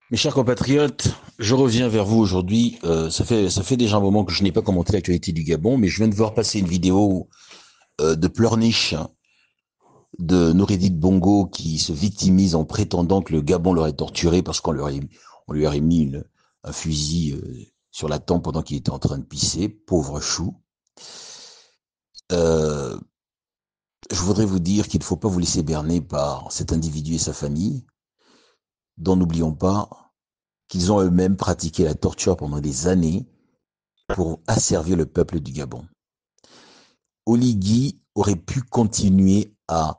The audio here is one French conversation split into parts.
Mes chers compatriotes, je reviens vers vous aujourd'hui. Ça fait déjà un moment que je n'ai pas commenté l'actualité du Gabon, mais je viens de voir passer une vidéo de pleurniche de Noureddine Bongo qui se victimise en prétendant que le Gabon l'aurait torturé parce on lui aurait mis un fusil sur la tempe pendant qu'il était en train de pisser. Pauvre chou. Euh, je voudrais vous dire qu'il ne faut pas vous laisser berner par cet individu et sa famille, dont n'oublions pas qu'ils ont eux-mêmes pratiqué la torture pendant des années pour asservir le peuple du Gabon. Oligui aurait pu continuer à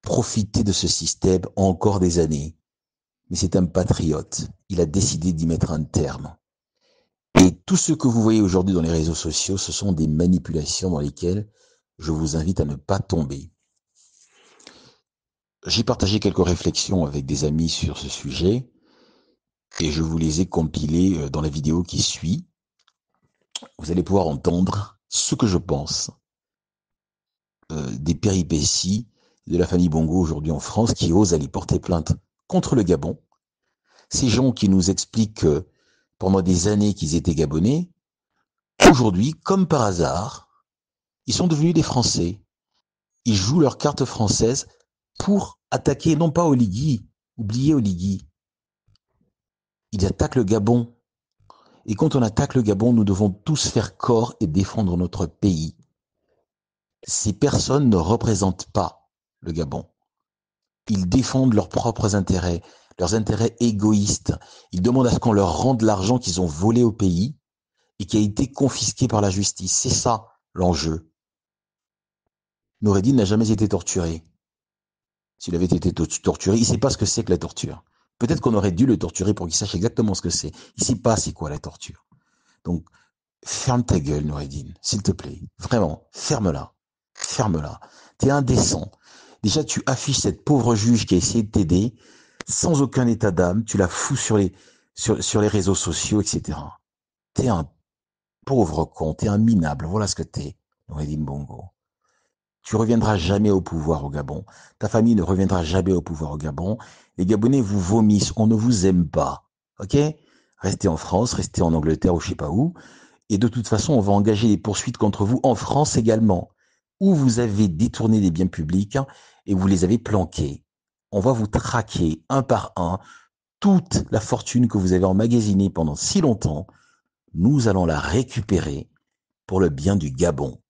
profiter de ce système encore des années, mais c'est un patriote. Il a décidé d'y mettre un terme. Et tout ce que vous voyez aujourd'hui dans les réseaux sociaux, ce sont des manipulations dans lesquelles je vous invite à ne pas tomber. J'ai partagé quelques réflexions avec des amis sur ce sujet et je vous les ai compilées dans la vidéo qui suit. Vous allez pouvoir entendre ce que je pense des péripéties de la famille Bongo aujourd'hui en France qui osent aller porter plainte contre le Gabon. Ces gens qui nous expliquent pendant des années qu'ils étaient Gabonais, aujourd'hui, comme par hasard, ils sont devenus des Français. Ils jouent leur carte française pour attaquer non pas Oligui, oubliez Oligui, ils attaquent le Gabon. Et quand on attaque le Gabon, nous devons tous faire corps et défendre notre pays. Ces personnes ne représentent pas le Gabon. Ils défendent leurs propres intérêts, leurs intérêts égoïstes. Ils demandent à ce qu'on leur rende l'argent qu'ils ont volé au pays et qui a été confisqué par la justice. C'est ça l'enjeu. Noureddin n'a jamais été torturé. S'il avait été torturé, il ne sait pas ce que c'est que la torture. Peut-être qu'on aurait dû le torturer pour qu'il sache exactement ce que c'est. Il ne sait pas c'est quoi la torture. Donc, ferme ta gueule, Noureddin, s'il te plaît. Vraiment, ferme-la. Ferme-la. T'es indécent. Déjà, tu affiches cette pauvre juge qui a essayé de t'aider sans aucun état d'âme. Tu la fous sur les réseaux sociaux, etc. T'es un pauvre con. T'es un minable. Voilà ce que t'es, Noureddin Bongo. Tu reviendras jamais au pouvoir au Gabon. Ta famille ne reviendra jamais au pouvoir au Gabon. Les Gabonais vous vomissent. On ne vous aime pas. OK? Restez en France, restez en Angleterre ou je sais pas où. Et de toute façon, on va engager des poursuites contre vous en France également, où vous avez détourné des biens publics et vous les avez planqués. On va vous traquer un par un toute la fortune que vous avez emmagasinée pendant si longtemps. Nous allons la récupérer pour le bien du Gabon.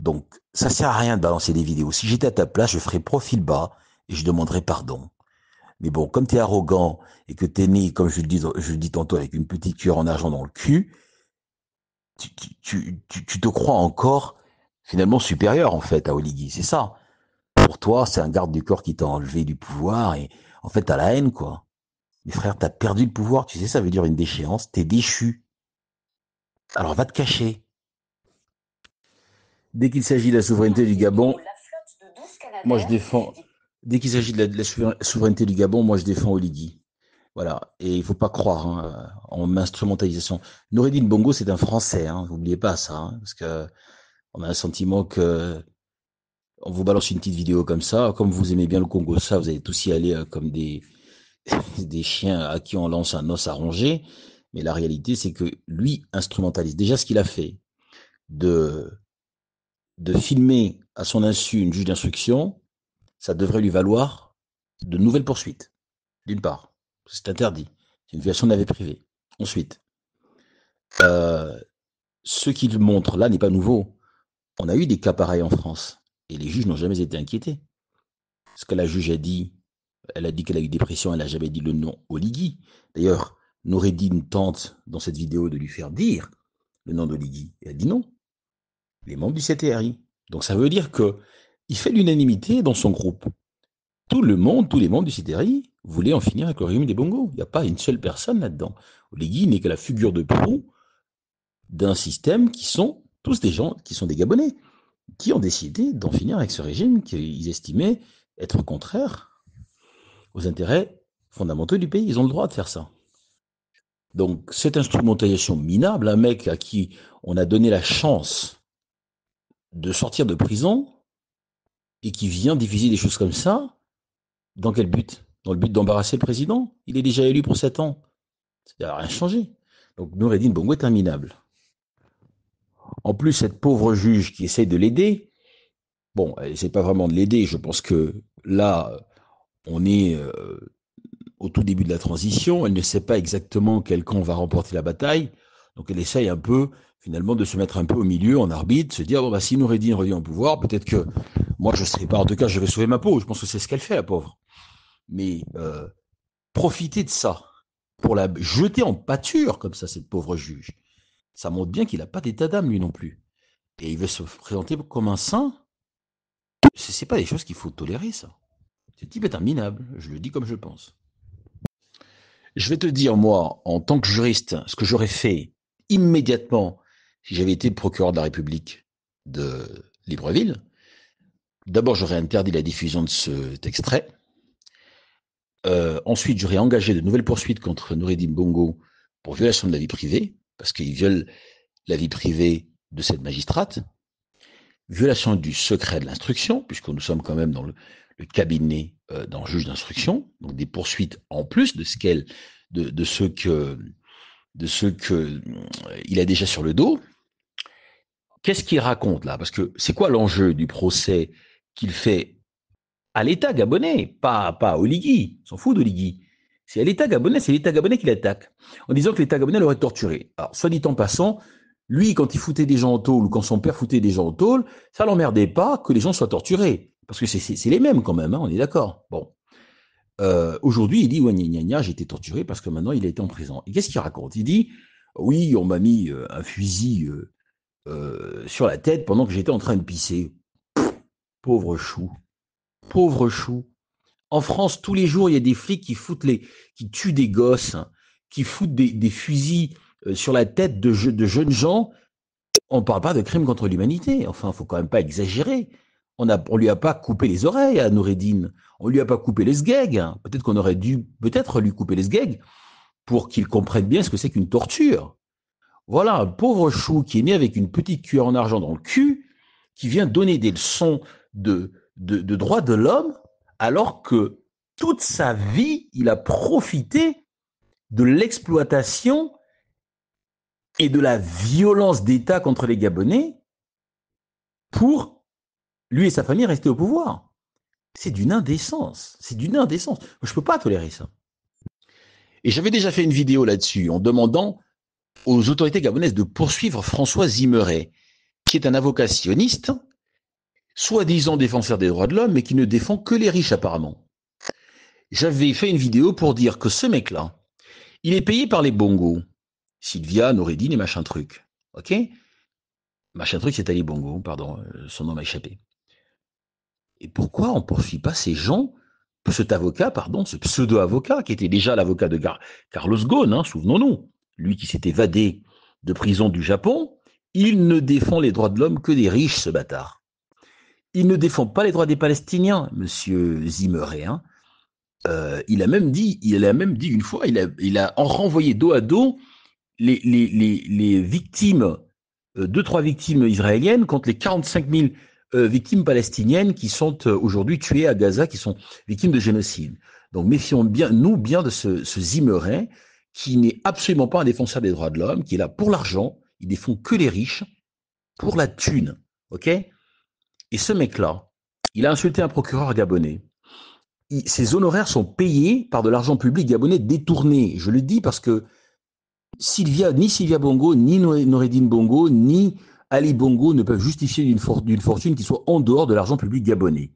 Donc, ça sert à rien de balancer des vidéos. Si j'étais à ta place, je ferais profil bas et je demanderais pardon. Mais bon, comme tu es arrogant et que tu es né, comme je le dis tantôt, avec une petite cuillère en argent dans le cul, tu te crois encore finalement supérieur en fait à Oligui, c'est ça. Pour toi, c'est un garde du corps qui t'a enlevé du pouvoir et en fait t'as la haine quoi. Mais frère, t'as perdu le pouvoir, tu sais ça veut dire une déchéance, t'es déchu. Alors va te cacher. Dès qu'il s'agit de la souveraineté du Gabon, moi je défends. Dès qu'il s'agit de la souveraineté du Gabon, moi je défends Oligui. Voilà. Et il faut pas croire en instrumentalisation. Noureddin Bongo, c'est un Français, hein. N'oubliez pas ça, hein, parce que on a un sentiment que on vous balance une petite vidéo comme ça. Comme vous aimez bien le Congo, ça, vous allez tous y aller comme des chiens à qui on lance un os à ronger. Mais la réalité, c'est que lui instrumentalise. Déjà, ce qu'il a fait de, de filmer à son insu une juge d'instruction, ça devrait lui valoir de nouvelles poursuites. D'une part, c'est interdit. C'est une violation de la vie privée. Ensuite, euh, ce qu'il montre là n'est pas nouveau. On a eu des cas pareils en France et les juges n'ont jamais été inquiétés. Ce que la juge a dit, elle a dit qu'elle a eu des pressions, elle n'a jamais dit le nom Oligui. D'ailleurs, Noureddin tente dans cette vidéo de lui faire dire le nom d'Oligui. Elle dit non, les membres du CTRI. Donc ça veut dire que il fait l'unanimité dans son groupe. Tout le monde, tous les membres du CTRI voulaient en finir avec le régime des Bongos. Il n'y a pas une seule personne là-dedans. Oligui n'est que la figure de proue d'un système qui sont tous des gens qui sont des Gabonais, qui ont décidé d'en finir avec ce régime qu'ils estimaient être contraire aux intérêts fondamentaux du pays. Ils ont le droit de faire ça. Donc, cette instrumentalisation minable, un mec à qui on a donné la chance de sortir de prison et qui vient diffuser des choses comme ça, dans quel but? dans le but d'embarrasser le président. Il est déjà élu pour 7 ans. Ça n'a rien changé. Donc Noureddin Bongo est un minable. En plus, cette pauvre juge qui essaye de l'aider, bon, elle essaie pas vraiment de l'aider. Je pense que là, on est au tout début de la transition. Elle ne sait pas exactement quel camp va remporter la bataille. Donc elle essaye un peu, finalement, de se mettre un peu au milieu, en arbitre, se dire, bon, bah, si Noureddin revient au pouvoir, peut-être que moi, je serai pas, en tout cas, je vais sauver ma peau. Je pense que c'est ce qu'elle fait, la pauvre. Mais profiter de ça pour la jeter en pâture, comme ça, cette pauvre juge, ça montre bien qu'il n'a pas d'état d'âme, lui non plus. Et il veut se présenter comme un saint. C'est pas des choses qu'il faut tolérer, ça. Ce type est un minable, je le dis comme je pense. Je vais te dire, moi, en tant que juriste, ce que j'aurais fait immédiatement si j'avais été procureur de la République de Libreville. D'abord, j'aurais interdit la diffusion de cet extrait. Ensuite, j'aurais engagé de nouvelles poursuites contre Noureddin Bongo pour violation de la vie privée, parce qu'il viole la vie privée de cette magistrate, violation du secret de l'instruction, puisque nous sommes quand même dans le cabinet d'un juge d'instruction, donc des poursuites en plus de ce que il a déjà sur le dos. Qu'est-ce qu'il raconte là? Parce que c'est quoi l'enjeu du procès qu'il fait à l'État gabonais, pas à Oligui, on s'en fout d'Oligui. C'est à l'État gabonais, c'est l'État gabonais qui l'attaque, en disant que l'État gabonais l'aurait torturé. Alors, soit dit en passant, lui, quand il foutait des gens en tôle, ou quand son père foutait des gens en tôle, ça l'emmerdait pas que les gens soient torturés. Parce que c'est les mêmes quand même, hein, on est d'accord. Bon. Aujourd'hui, il dit, ouais, gna, gna, j'ai été torturé parce que maintenant il a été en prison. Et qu'est-ce qu'il raconte? Il dit, oui, on m'a mis un fusil sur la tête pendant que j'étais en train de pisser. Pauvre chou. Pauvre chou. En France, tous les jours, il y a des flics qui tuent des gosses, hein, qui foutent des fusils sur la tête de jeunes gens. On ne parle pas de crimes contre l'humanité. Enfin, il ne faut quand même pas exagérer. On lui a pas coupé les oreilles à Noureddin. On lui a pas coupé les sgeg. Hein. Peut-être qu'on aurait dû peut-être lui couper les sgeg pour qu'il comprenne bien ce que c'est qu'une torture. Voilà un pauvre chou qui est né avec une petite cuillère en argent dans le cul, qui vient donner des leçons de droits de l'homme, alors que toute sa vie, il a profité de l'exploitation et de la violence d'État contre les Gabonais pour lui et sa famille rester au pouvoir. C'est d'une indécence. C'est d'une indécence. Je ne peux pas tolérer ça. Et j'avais déjà fait une vidéo là-dessus en demandant aux autorités gabonaises de poursuivre François Zimeret, qui est un avocat sioniste, soi-disant défenseur des droits de l'homme, mais qui ne défend que les riches apparemment. J'avais fait une vidéo pour dire que ce mec-là, il est payé par les bongos. Sylvia, Noureddin et machin truc. Ok? Machin truc, c'est Ali Bongo, pardon, son nom m'a échappé. Et pourquoi on ne poursuit pas ces gens, cet avocat, pardon, ce pseudo-avocat, qui était déjà l'avocat de Carlos Ghosn, hein, souvenons-nous, lui qui s'est évadé de prison du Japon, il ne défend les droits de l'homme que des riches, ce bâtard. Il ne défend pas les droits des Palestiniens, monsieur Zimmeré. Hein. Il a même dit une fois, il a renvoyé dos à dos les victimes, deux, trois victimes israéliennes contre les 45 000 victimes palestiniennes qui sont aujourd'hui tuées à Gaza, qui sont victimes de génocide. Donc méfions-nous bien de ce Zimmeré, qui n'est absolument pas un défenseur des droits de l'homme, qui est là pour l'argent, il défend que les riches, pour la thune. Ok? Et ce mec-là, il a insulté un procureur gabonais. Ses honoraires sont payés par de l'argent public gabonais détourné. Je le dis parce que ni Sylvia Bongo, ni Noureddin Bongo, ni Ali Bongo ne peuvent justifier d'une fortune qui soit en dehors de l'argent public gabonais.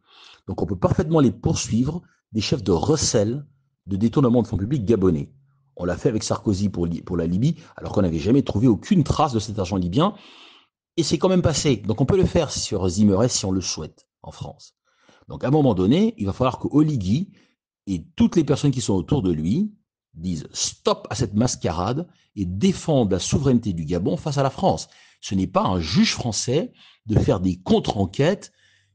Donc on peut parfaitement les poursuivre, des chefs de recel de détournement de fonds publics gabonais. On l'a fait avec Sarkozy pour la Libye, alors qu'on n'avait jamais trouvé aucune trace de cet argent libyen. Et c'est quand même passé. Donc on peut le faire sur Zimmeré si on le souhaite en France. Donc à un moment donné, il va falloir que Oligui et toutes les personnes qui sont autour de lui disent stop à cette mascarade et défendent la souveraineté du Gabon face à la France. Ce n'est pas un juge français de faire des contre-enquêtes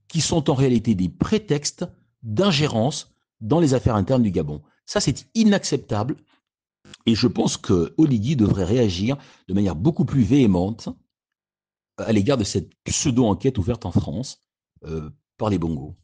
qui sont en réalité des prétextes d'ingérence dans les affaires internes du Gabon. Ça, c'est inacceptable et je pense que Oligui devrait réagir de manière beaucoup plus véhémente à l'égard de cette pseudo-enquête ouverte en France par les bongos.